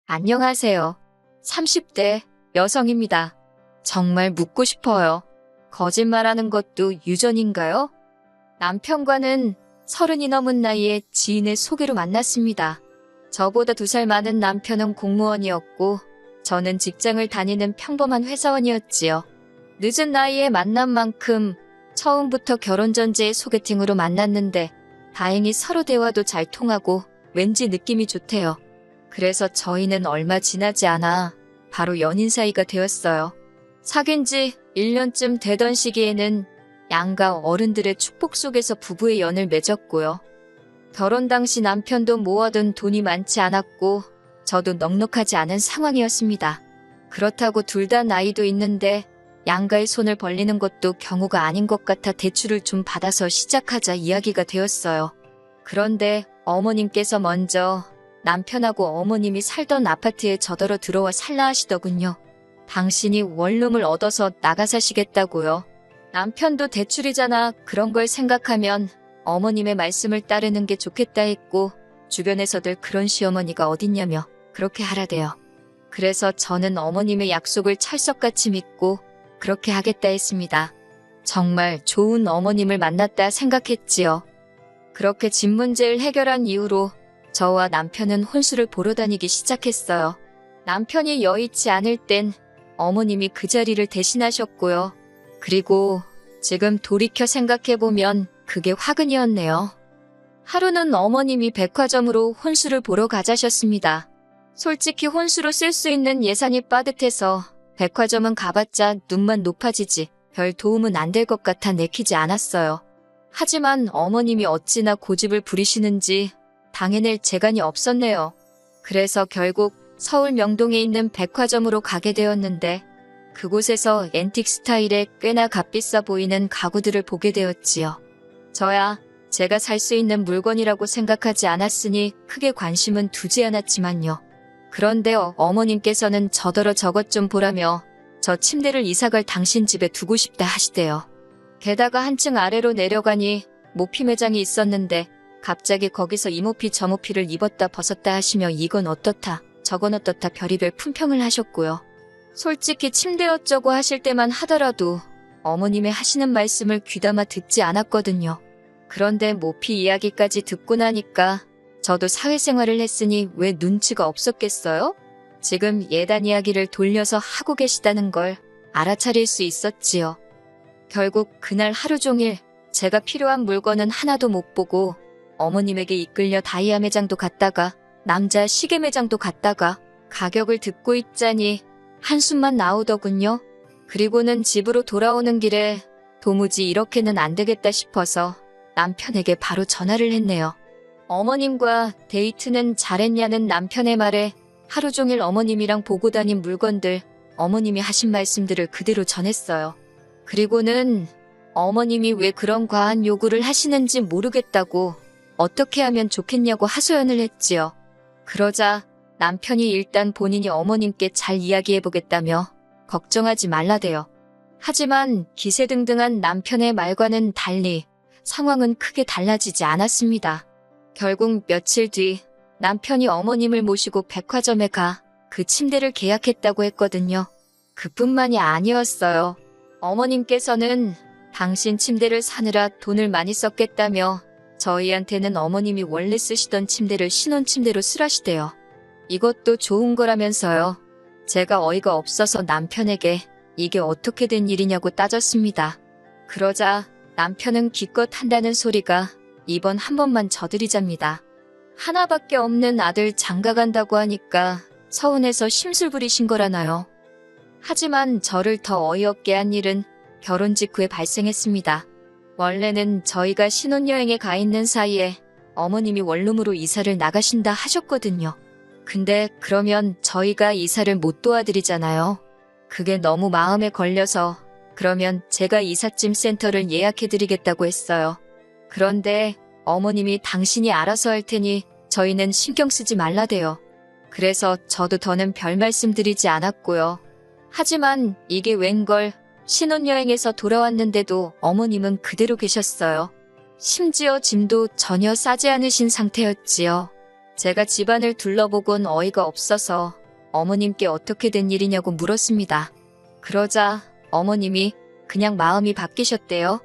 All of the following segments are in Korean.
안녕하세요. 30대 여성입니다. 정말 묻고 싶어요. 거짓말하는 것도 유전인가요? 남편과는 30이 넘은 나이에 지인의 소개로 만났습니다. 저보다 2살 많은 남편은 공무원이었고 저는 직장을 다니는 평범한 회사원이었지요. 늦은 나이에 만난 만큼 처음부터 결혼 전제의 소개팅으로 만났는데 다행히 서로 대화도 잘 통하고 왠지 느낌이 좋대요. 그래서 저희는 얼마 지나지 않아 바로 연인 사이가 되었어요. 사귄 지 1년쯤 되던 시기에는 양가 어른들의 축복 속에서 부부의 연을 맺었고요. 결혼 당시 남편도 모아둔 돈이 많지 않았고 저도 넉넉하지 않은 상황이었습니다. 그렇다고 둘 다 나이도 있는데 양가의 손을 벌리는 것도 경우가 아닌 것 같아 대출을 좀 받아서 시작하자 이야기가 되었어요. 그런데 어머님께서 먼저 남편하고 어머님이 살던 아파트에 저더러 들어와 살라 하시더군요. 당신이 원룸을 얻어서 나가 사시겠다고요. 남편도 대출이잖아. 그런 걸 생각하면 어머님의 말씀을 따르는 게 좋겠다 했고 주변에서들 그런 시어머니가 어딨냐며 그렇게 하라대요. 그래서 저는 어머님의 약속을 찰석같이 믿고 그렇게 하겠다 했습니다. 정말 좋은 어머님을 만났다 생각했지요. 그렇게 집 문제를 해결한 이후로 저와 남편은 혼수를 보러 다니기 시작했어요. 남편이 여의치 않을 땐 어머님이 그 자리를 대신하셨고요. 그리고 지금 돌이켜 생각해보면 그게 화근이었네요. 하루는 어머님이 백화점으로 혼수를 보러 가자셨습니다. 솔직히 혼수로 쓸 수 있는 예산이 빠듯해서 백화점은 가봤자 눈만 높아지지 별 도움은 안 될 것 같아 내키지 않았어요. 하지만 어머님이 어찌나 고집을 부리시는지 당해낼 재간이 없었네요. 그래서 결국 서울 명동에 있는 백화점으로 가게 되었는데 그곳에서 앤틱 스타일의 꽤나 값비싸 보이는 가구들을 보게 되었지요. 저야 제가 살 수 있는 물건이라고 생각하지 않았으니 크게 관심은 두지 않았지만요. 그런데 어머님께서는 저더러 저것 좀 보라며 저 침대를 이사갈 당신 집에 두고 싶다 하시대요. 게다가 한층 아래로 내려가니 모피 매장이 있었는데 갑자기 거기서 이 모피 저 모피를 입었다 벗었다 하시며 이건 어떻다 저건 어떻다 별의별 품평을 하셨고요. 솔직히 침대 어쩌고 하실 때만 하더라도 어머님의 하시는 말씀을 귀담아 듣지 않았거든요. 그런데 모피 이야기까지 듣고 나니까 저도 사회생활을 했으니 왜 눈치가 없었겠어요? 지금 예단 이야기를 돌려서 하고 계시다는 걸 알아차릴 수 있었지요. 결국 그날 하루 종일 제가 필요한 물건은 하나도 못 보고 어머님에게 이끌려 다이아 매장도 갔다가 남자 시계 매장도 갔다가 가격을 듣고 있자니 한숨만 나오더군요. 그리고는 집으로 돌아오는 길에 도무지 이렇게는 안 되겠다 싶어서 남편에게 바로 전화를 했네요. 어머님과 데이트는 잘했냐는 남편의 말에 하루 종일 어머님이랑 보고 다닌 물건들, 어머님이 하신 말씀들을 그대로 전했어요. 그리고는 어머님이 왜 그런 과한 요구를 하시는지 모르겠다고 어떻게 하면 좋겠냐고 하소연을 했지요. 그러자 남편이 일단 본인이 어머님께 잘 이야기해보겠다며 걱정하지 말라대요. 하지만 기세등등한 남편의 말과는 달리 상황은 크게 달라지지 않았습니다. 결국 며칠 뒤 남편이 어머님을 모시고 백화점에 가 그 침대를 계약했다고 했거든요. 그뿐만이 아니었어요. 어머님께서는 당신 침대를 사느라 돈을 많이 썼겠다며 저희한테는 어머님이 원래 쓰시던 침대를 신혼침대로 쓰라시대요. 이것도 좋은 거라면서요. 제가 어이가 없어서 남편에게 이게 어떻게 된 일이냐고 따졌습니다. 그러자 남편은 기껏 한다는 소리가 이번 한 번만 저들이잡니다. 하나밖에 없는 아들 장가간다고 하니까 서운해서 심술 부리신 거라나요. 하지만 저를 더 어이없게 한 일은 결혼 직후에 발생했습니다. 원래는 저희가 신혼여행에 가 있는 사이에 어머님이 원룸으로 이사를 나가신다 하셨거든요. 근데 그러면 저희가 이사를 못 도와드리잖아요. 그게 너무 마음에 걸려서 그러면 제가 이삿짐 센터를 예약해드리겠다고 했어요. 그런데 어머님이 당신이 알아서 할 테니 저희는 신경 쓰지 말라대요. 그래서 저도 더는 별 말씀드리지 않았고요. 하지만 이게 웬걸 신혼여행에서 돌아왔는데도 어머님은 그대로 계셨어요. 심지어 짐도 전혀 싸지 않으신 상태였지요. 제가 집안을 둘러보곤 어이가 없어서 어머님께 어떻게 된 일이냐고 물었습니다. 그러자 어머님이 그냥 마음이 바뀌셨대요.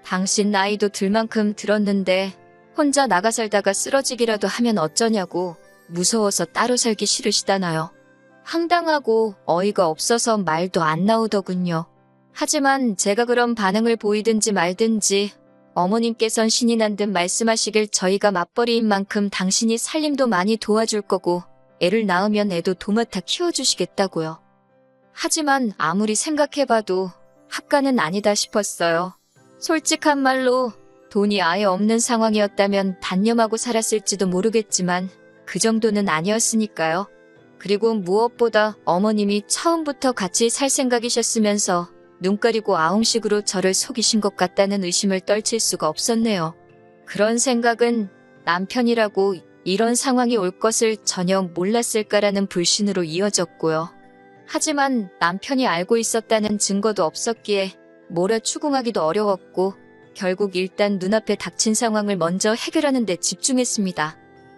당신 나이도 들 만큼 들었는데 혼자 나가 살다가 쓰러지기라도 하면 어쩌냐고 무서워서 따로 살기 싫으시다나요. 황당하고 어이가 없어서 말도 안 나오더군요. 하지만 제가 그런 반응을 보이든지 말든지 어머님께선 신이 난 듯 말씀하시길 저희가 맞벌이인 만큼 당신이 살림도 많이 도와줄 거고 애를 낳으면 애도 도맡아 키워주시겠다고요. 하지만 아무리 생각해봐도 합가는 아니다 싶었어요. 솔직한 말로 돈이 아예 없는 상황이었다면 단념하고 살았을지도 모르겠지만 그 정도는 아니었으니까요. 그리고 무엇보다 어머님이 처음부터 같이 살 생각이셨으면서 눈 가리고 아웅식으로 저를 속이신 것 같다는 의심을 떨칠 수가 없었네요. 그런 생각은 남편이라고 이런 상황이 올 것을 전혀 몰랐을까라는 불신으로 이어졌고요. 하지만 남편이 알고 있었다는 증거도 없었기에 뭐라 추궁하기도 어려웠고 결국 일단 눈앞에 닥친 상황을 먼저 해결하는 데 집중했습니다.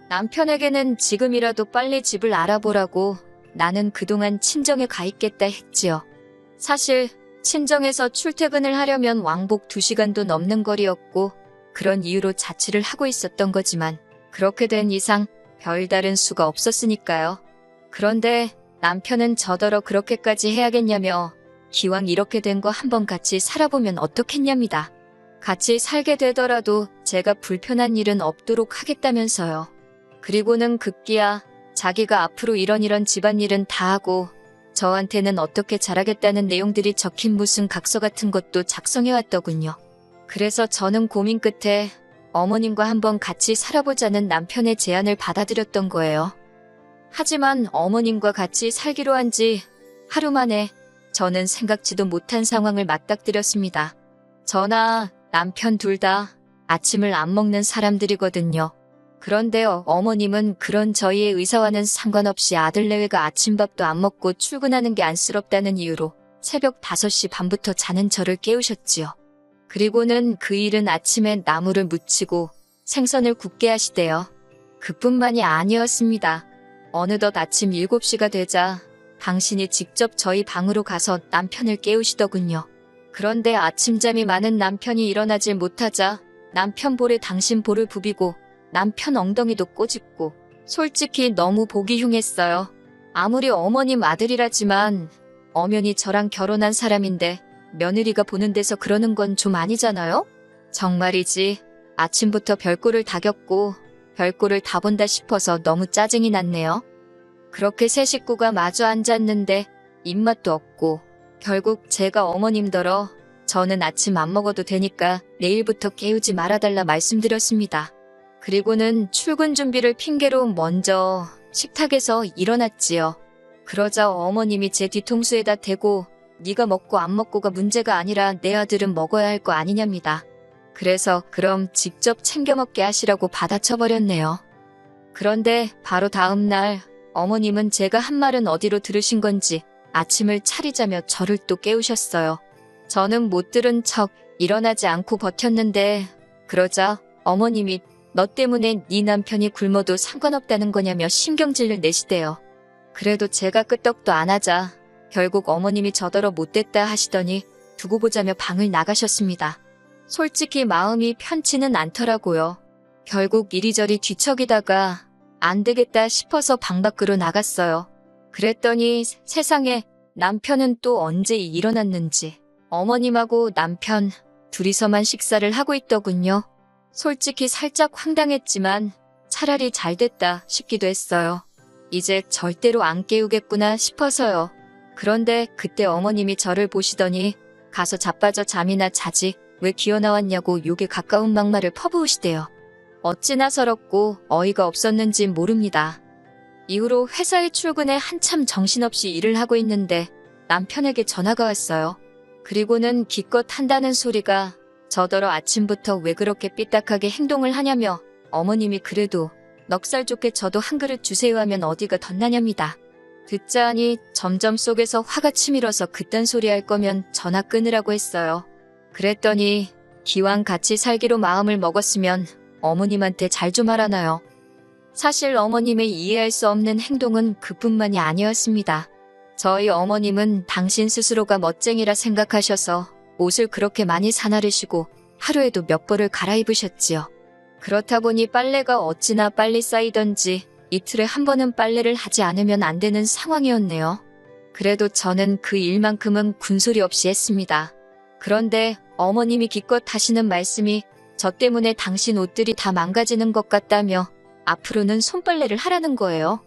남편에게는 지금이라도 빨리 집을 알아보라고 나는 그동안 친정에 가 있겠다 했지요. 사실 친정에서 출퇴근을 하려면 왕복 2시간도 넘는 거리였고 그런 이유로 자취를 하고 있었던 거지만 그렇게 된 이상 별다른 수가 없었으니까요. 그런데 남편은 저더러 그렇게까지 해야겠냐며 기왕 이렇게 된 거 한번 같이 살아보면 어떻겠냐입니다. 같이 살게 되더라도 제가 불편한 일은 없도록 하겠다면서요. 그리고는 급기야 자기가 앞으로 이런 집안일은 다 하고 저한테는 어떻게 잘하겠다는 내용들이 적힌 무슨 각서 같은 것도 작성해왔더군요. 그래서 저는 고민 끝에 어머님과 한번 같이 살아보자는 남편의 제안을 받아들였던 거예요. 하지만 어머님과 같이 살기로 한 지 하루 만에 저는 생각지도 못한 상황을 맞닥뜨렸습니다. 저나 남편 둘 다 아침을 안 먹는 사람들이거든요. 그런데 어머님은 그런 저희의 의사와는 상관없이 아들 내외가 아침밥도 안 먹고 출근하는 게 안쓰럽다는 이유로 새벽 5시 반부터 자는 저를 깨우셨지요. 그리고는 그 일은 아침에 나물을 무치고 생선을 굽게 하시대요. 그뿐만이 아니었습니다. 어느덧 아침 7시가 되자 당신이 직접 저희 방으로 가서 남편을 깨우시더군요. 그런데 아침잠이 많은 남편이 일어나질 못하자 남편 볼에 당신 볼을 부비고 남편 엉덩이도 꼬집고 솔직히 너무 보기 흉했어요. 아무리 어머님 아들이라지만 엄연히 저랑 결혼한 사람인데 며느리가 보는 데서 그러는 건 좀 아니잖아요? 정말이지 아침부터 별꼴을 다 겪고 별꼴을 다 본다 싶어서 너무 짜증이 났네요. 그렇게 세 식구가 마주 앉았는데 입맛도 없고 결국 제가 어머님더러 저는 아침 안 먹어도 되니까 내일부터 깨우지 말아달라 말씀드렸습니다. 그리고는 출근 준비를 핑계로 먼저 식탁에서 일어났지요. 그러자 어머님이 제 뒤통수에다 대고 네가 먹고 안 먹고가 문제가 아니라 내 아들은 먹어야 할 거 아니냐입니다. 그래서 그럼 직접 챙겨 먹게 하시라고 받아쳐버렸네요. 그런데 바로 다음 날 어머님은 제가 한 말은 어디로 들으신 건지 아침을 차리자며 저를 또 깨우셨어요. 저는 못 들은 척 일어나지 않고 버텼는데 그러자 어머님이 너 때문에 네 남편이 굶어도 상관없다는 거냐며 신경질을 내시대요. 그래도 제가 끄떡도 안 하자 결국 어머님이 저더러 못됐다 하시더니 두고 보자며 방을 나가셨습니다. 솔직히 마음이 편치는 않더라고요. 결국 이리저리 뒤척이다가 안 되겠다 싶어서 방 밖으로 나갔어요. 그랬더니 세상에 남편은 또 언제 일어났는지 어머님하고 남편 둘이서만 식사를 하고 있더군요. 솔직히 살짝 황당했지만 차라리 잘 됐다 싶기도 했어요. 이제 절대로 안 깨우겠구나 싶어서요. 그런데 그때 어머님이 저를 보시더니 가서 자빠져 잠이나 자지 왜 기어나왔냐고 욕에 가까운 막말을 퍼부으시대요. 어찌나 서럽고 어이가 없었는지 모릅니다. 이후로 회사에 출근해 한참 정신없이 일을 하고 있는데 남편에게 전화가 왔어요. 그리고는 기껏 한다는 소리가 저더러 아침부터 왜 그렇게 삐딱하게 행동을 하냐며 어머님이 그래도 넉살 좋게 저도 한 그릇 주세요 하면 어디가 덧나냐입니다. 듣자 하니 점점 속에서 화가 치밀어서 그딴 소리 할 거면 전화 끊으라고 했어요. 그랬더니 기왕 같이 살기로 마음을 먹었으면 어머님한테 잘 좀 하라나요. 사실 어머님의 이해할 수 없는 행동은 그뿐만이 아니었습니다. 저희 어머님은 당신 스스로가 멋쟁이라 생각하셔서 옷을 그렇게 많이 사나르시고 하루에도 몇 벌을 갈아입으셨지요. 그렇다 보니 빨래가 어찌나 빨리 쌓이던지 이틀에 한 번은 빨래를 하지 않으면 안 되는 상황이었네요. 그래도 저는 그 일만큼은 군소리 없이 했습니다. 그런데 어머님이 기껏 하시는 말씀이 저 때문에 당신 옷들이 다 망가지는 것 같다며 앞으로는 손빨래를 하라는 거예요.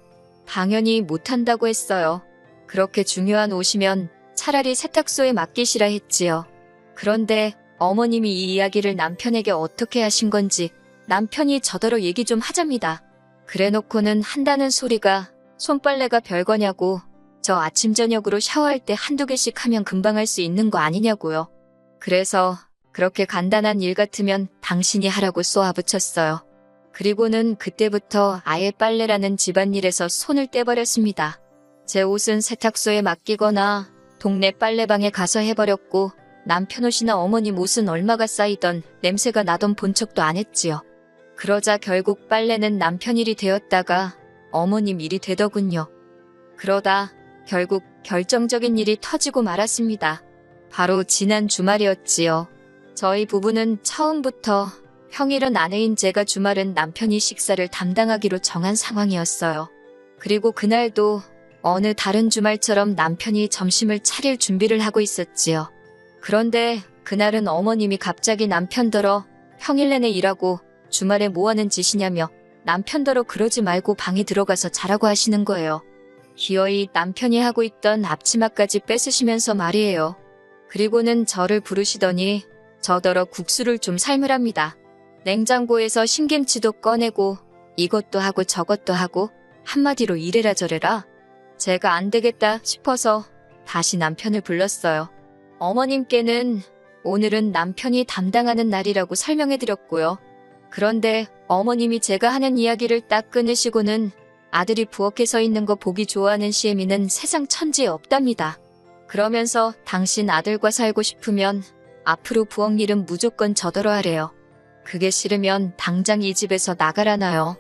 당연히 못한다고 했어요. 그렇게 중요한 옷이면 차라리 세탁소에 맡기시라 했지요. 그런데 어머님이 이 이야기를 남편에게 어떻게 하신 건지 남편이 저더러 얘기 좀 하잡니다. 그래놓고는 한다는 소리가 손빨래가 별거냐고, 저 아침 저녁으로 샤워할 때 한두 개씩 하면 금방 할 수 있는 거 아니냐고요. 그래서 그렇게 간단한 일 같으면 당신이 하라고 쏘아붙였어요. 그리고는 그때부터 아예 빨래라는 집안일에서 손을 떼버렸습니다. 제 옷은 세탁소에 맡기거나 동네 빨래방에 가서 해버렸고, 남편 옷이나 어머님 옷은 얼마가 쌓이던 냄새가 나던 본 척도 안 했지요. 그러자 결국 빨래는 남편 일이 되었다가 어머님 일이 되더군요. 그러다 결국 결정적인 일이 터지고 말았습니다. 바로 지난 주말이었지요. 저희 부부는 처음부터 평일은 아내인 제가, 주말은 남편이 식사를 담당하기로 정한 상황이었어요. 그리고 그날도 어느 다른 주말처럼 남편이 점심을 차릴 준비를 하고 있었지요. 그런데 그날은 어머님이 갑자기 남편더러 평일 내내 일하고 주말에 뭐하는 짓이냐며 남편더러 그러지 말고 방에 들어가서 자라고 하시는 거예요. 기어이 남편이 하고 있던 앞치마까지 뺏으시면서 말이에요. 그리고는 저를 부르시더니 저더러 국수를 좀 삶으랍니다. 냉장고에서 신김치도 꺼내고 이것도 하고 저것도 하고, 한마디로 이래라 저래라. 제가 안 되겠다 싶어서 다시 남편을 불렀어요. 어머님께는 오늘은 남편이 담당하는 날이라고 설명해드렸고요. 그런데 어머님이 제가 하는 이야기를 딱 끊으시고는 아들이 부엌에 서 있는 거 보기 좋아하는 시애미는 세상 천지에 없답니다. 그러면서 당신 아들과 살고 싶으면 앞으로 부엌 일은 무조건 저더러 하래요. 그게 싫으면 당장 이 집에서 나가라나요.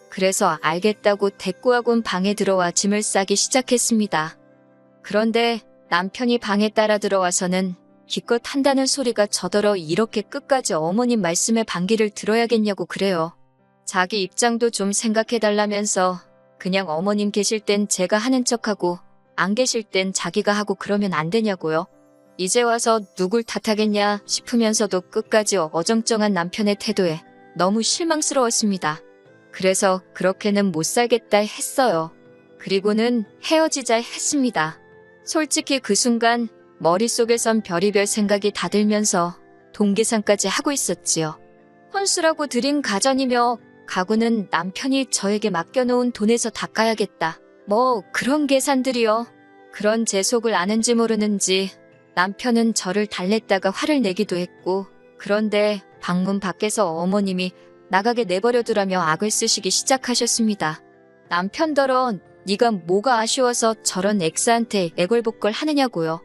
그래서 알겠다고 대꾸하곤 방에 들어와 짐을 싸기 시작했습니다. 그런데 남편이 방에 따라 들어와서는 기껏 한다는 소리가 저더러 이렇게 끝까지 어머님 말씀에 반기를 들어야겠냐고 그래요. 자기 입장도 좀 생각해달라면서 그냥 어머님 계실 땐 제가 하는 척하고 안 계실 땐 자기가 하고 그러면 안 되냐고요. 이제 와서 누굴 탓하겠냐 싶으면서도 끝까지 어정쩡한 남편의 태도에 너무 실망스러웠습니다. 그래서 그렇게는 못 살겠다 했어요. 그리고는 헤어지자 했습니다. 솔직히 그 순간 머릿속에선 별의별 생각이 다 들면서 동계산까지 하고 있었지요. 혼수라고 들인 가전이며 가구는 남편이 저에게 맡겨놓은 돈에서 닦아야겠다. 뭐 그런 계산들이요. 그런 제 속을 아는지 모르는지 남편은 저를 달랬다가 화를 내기도 했고, 그런데 방문 밖에서 어머님이 나가게 내버려두라며 악을 쓰시기 시작하셨습니다. 남편더러 네가 뭐가 아쉬워서 저런 엑스한테 애걸복걸 하느냐고요.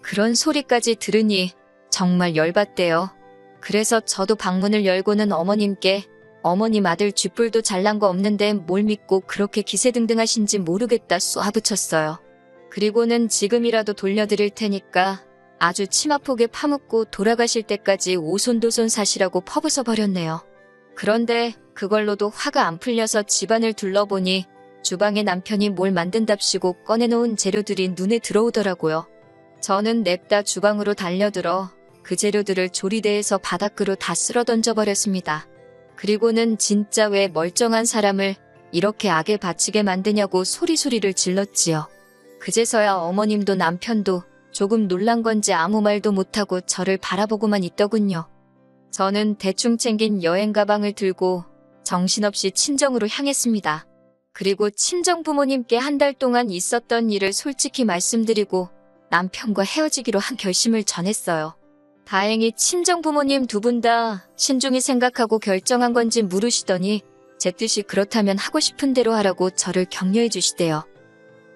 그런 소리까지 들으니 정말 열받대요. 그래서 저도 방문을 열고는 어머님께 어머님 아들 쥐뿔도 잘난 거 없는데 뭘 믿고 그렇게 기세등등하신지 모르겠다 쏘아붙였어요. 그리고는 지금이라도 돌려드릴 테니까 아주 치마폭에 파묻고 돌아가실 때까지 오손도손 사시라고 퍼부숴버렸네요. 그런데 그걸로도 화가 안 풀려서 집안을 둘러보니 주방에 남편이 뭘 만든답시고 꺼내놓은 재료들이 눈에 들어오더라고요. 저는 냅다 주방으로 달려들어 그 재료들을 조리대에서 바닥으로 다 쓸어 던져버렸습니다. 그리고는 진짜 왜 멀쩡한 사람을 이렇게 악에 바치게 만드냐고 소리소리를 질렀지요. 그제서야 어머님도 남편도 조금 놀란 건지 아무 말도 못하고 저를 바라보고만 있더군요. 저는 대충 챙긴 여행 가방을 들고 정신없이 친정으로 향했습니다. 그리고 친정 부모님께 한 달 동안 있었던 일을 솔직히 말씀드리고 남편과 헤어지기로 한 결심을 전했어요. 다행히 친정 부모님 두 분 다 신중히 생각하고 결정한 건지 물으시더니 제 뜻이 그렇다면 하고 싶은 대로 하라고 저를 격려해 주시대요.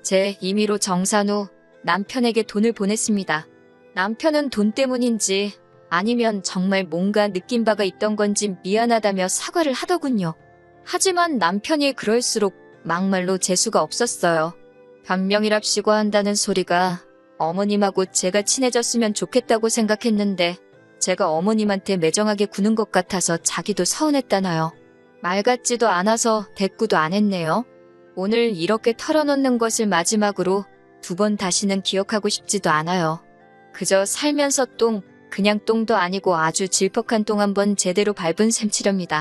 제 임의로 정산 후 남편에게 돈을 보냈습니다. 남편은 돈 때문인지 아니면 정말 뭔가 느낀 바가 있던 건지 미안하다며 사과를 하더군요. 하지만 남편이 그럴수록 막말로 재수가 없었어요. 변명이랍시고 한다는 소리가 어머님하고 제가 친해졌으면 좋겠다고 생각했는데 제가 어머님한테 매정하게 구는 것 같아서 자기도 서운했다나요. 말 같지도 않아서 대꾸도 안 했네요. 오늘 이렇게 털어놓는 것을 마지막으로 2번 다시는 기억하고 싶지도 않아요. 그저 살면서 그냥 똥도 아니고 아주 질퍽한 똥 한번 제대로 밟은 셈 치렵니다.